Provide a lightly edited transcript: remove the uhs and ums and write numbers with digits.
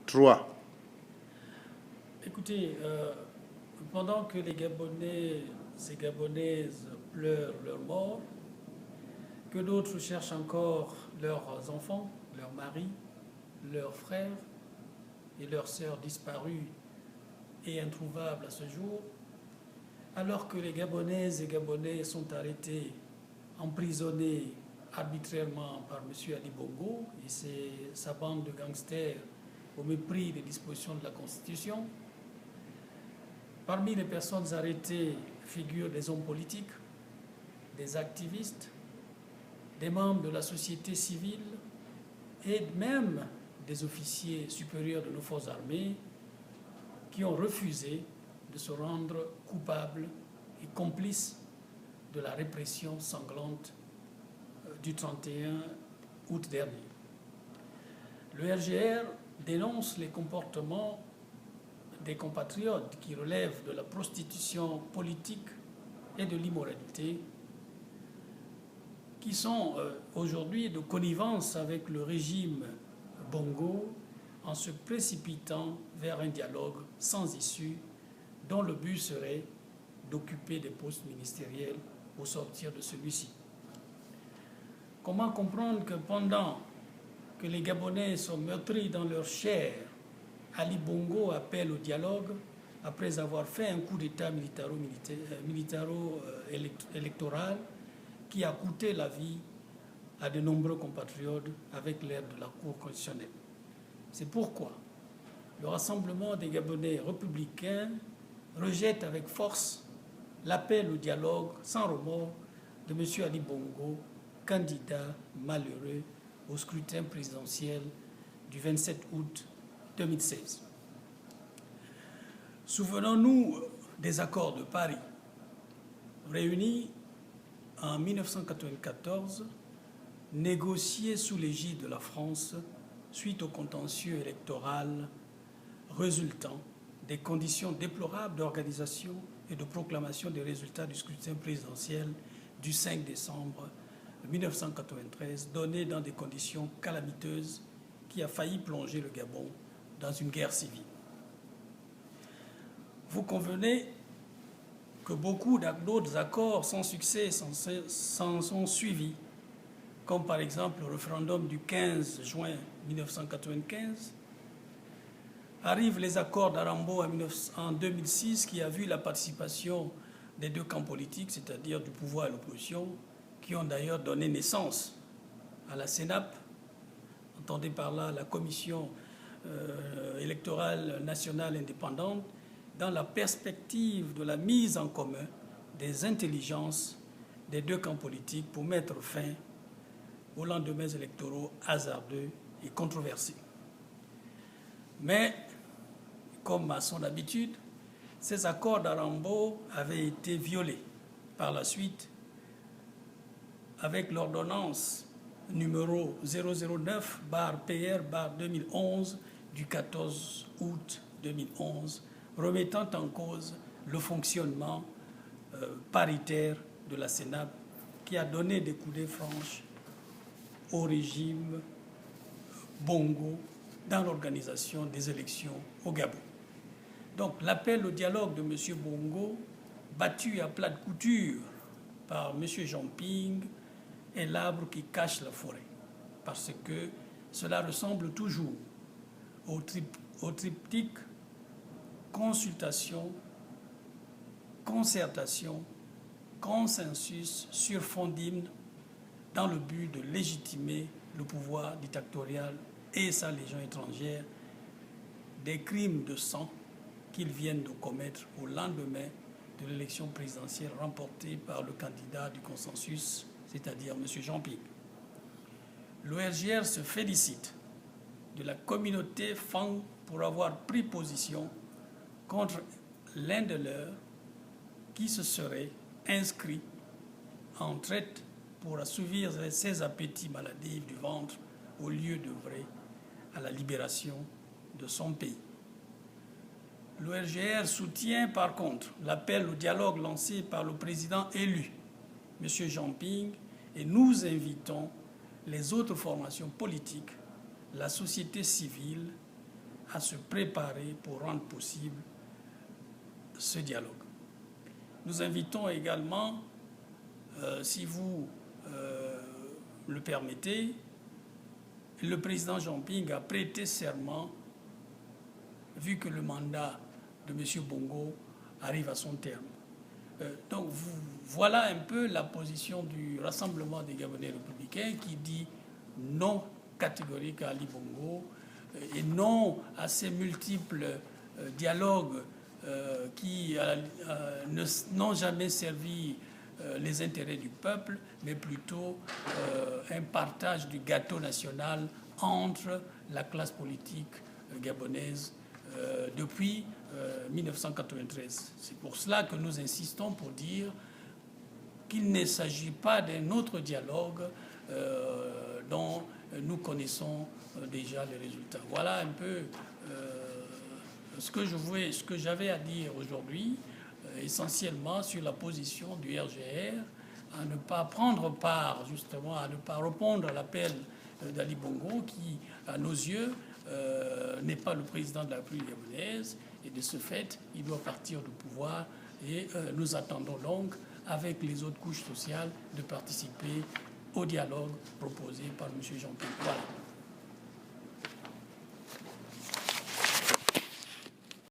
3. Écoutez, pendant que les Gabonais et Gabonaises pleurent leur mort, que d'autres cherchent encore leurs enfants, leurs maris, leurs frères et leurs sœurs disparus et introuvables à ce jour, alors que les Gabonaises et Gabonais sont arrêtés, emprisonnés arbitrairement par M. Ali Bongo et sa bande de gangsters au mépris des dispositions de la Constitution. Parmi les personnes arrêtées figurent des hommes politiques, des activistes, des membres de la société civile et même des officiers supérieurs de nos forces armées qui ont refusé de se rendre coupables et complices de la répression sanglante du 31 août dernier. Le RGR dénonce les comportements des compatriotes qui relèvent de la prostitution politique et de l'immoralité, qui sont aujourd'hui de connivence avec le régime Bongo en se précipitant vers un dialogue sans issue dont le but serait d'occuper des postes ministériels au sortir de celui-ci. Comment comprendre que pendant que les Gabonais sont meurtris dans leur chair, Ali Bongo appelle au dialogue après avoir fait un coup d'État militaro-électoral qui a coûté la vie à de nombreux compatriotes avec l'aide de la Cour constitutionnelle. C'est pourquoi le Rassemblement des Gabonais républicains rejette avec force l'appel au dialogue sans remords de M. Ali Bongo, candidat malheureux au scrutin présidentiel du 27 août 2016. Souvenons-nous des accords de Paris, réunis en 1994, négociés sous l'égide de la France suite au contentieux électoral résultant des conditions déplorables d'organisation et de proclamation des résultats du scrutin présidentiel du 5 décembre 1993, donné dans des conditions calamiteuses qui a failli plonger le Gabon dans une guerre civile. Vous convenez que beaucoup d'autres accords sans succès s'en sont suivis, comme par exemple le référendum du 15 juin 1995. Arrivent les accords d'Arambo en 2006 qui a vu la participation des deux camps politiques, c'est-à-dire du pouvoir et l'opposition, qui ont d'ailleurs donné naissance à la CENAP, entendez par là la Commission électorale nationale indépendante, dans la perspective de la mise en commun des intelligences des deux camps politiques pour mettre fin aux lendemains électoraux hasardeux et controversés. Mais, comme à son habitude, ces accords d'Arambo avaient été violés par la suite avec l'ordonnance numéro 009/PR/2011 du 14 août 2011, remettant en cause le fonctionnement paritaire de la CENAP qui a donné des coudées franches au régime Bongo dans l'organisation des élections au Gabon. Donc l'appel au dialogue de M. Bongo, battu à plate couture par M. Jean-Ping, est l'arbre qui cache la forêt, parce que cela ressemble toujours au triptyque consultation, concertation, consensus sur fond d'hymne dans le but de légitimer le pouvoir dictatorial et sa légion étrangère des crimes de sang qu'ils viennent de commettre au lendemain de l'élection présidentielle remportée par le candidat du consensus, c'est-à-dire M. Jean-Ping. L'ORGR se félicite de la communauté Fang pour avoir pris position contre l'un de leurs qui se serait inscrit en traite pour assouvir ses appétits maladifs du ventre au lieu d'œuvrer à la libération de son pays. L'ORGR soutient par contre l'appel au dialogue lancé par le président élu, M. Jean-Ping, et nous invitons les autres formations politiques, la société civile, à se préparer pour rendre possible ce dialogue. Nous invitons également, si vous le permettez, le président Jamping a prêté serment, vu que le mandat de M. Bongo arrive à son terme. Donc voilà un peu la position du Rassemblement des Gabonais républicains qui dit non catégorique à Ali Bongo et non à ces multiples dialogues qui n'ont jamais servi les intérêts du peuple, mais plutôt un partage du gâteau national entre la classe politique gabonaise depuis 1993. C'est pour cela que nous insistons pour dire qu'il ne s'agit pas d'un autre dialogue dont nous connaissons déjà les résultats. Voilà un peu ce que j'avais à dire aujourd'hui, essentiellement sur la position du RGR, à ne pas prendre part, justement, à ne pas répondre à l'appel d'Ali Bongo, qui, à nos yeux, n'est pas le président de la République gabonaise, et de ce fait, il doit partir du pouvoir. Et nous attendons donc, avec les autres couches sociales, de participer au dialogue proposé par M. Jamping. Voilà.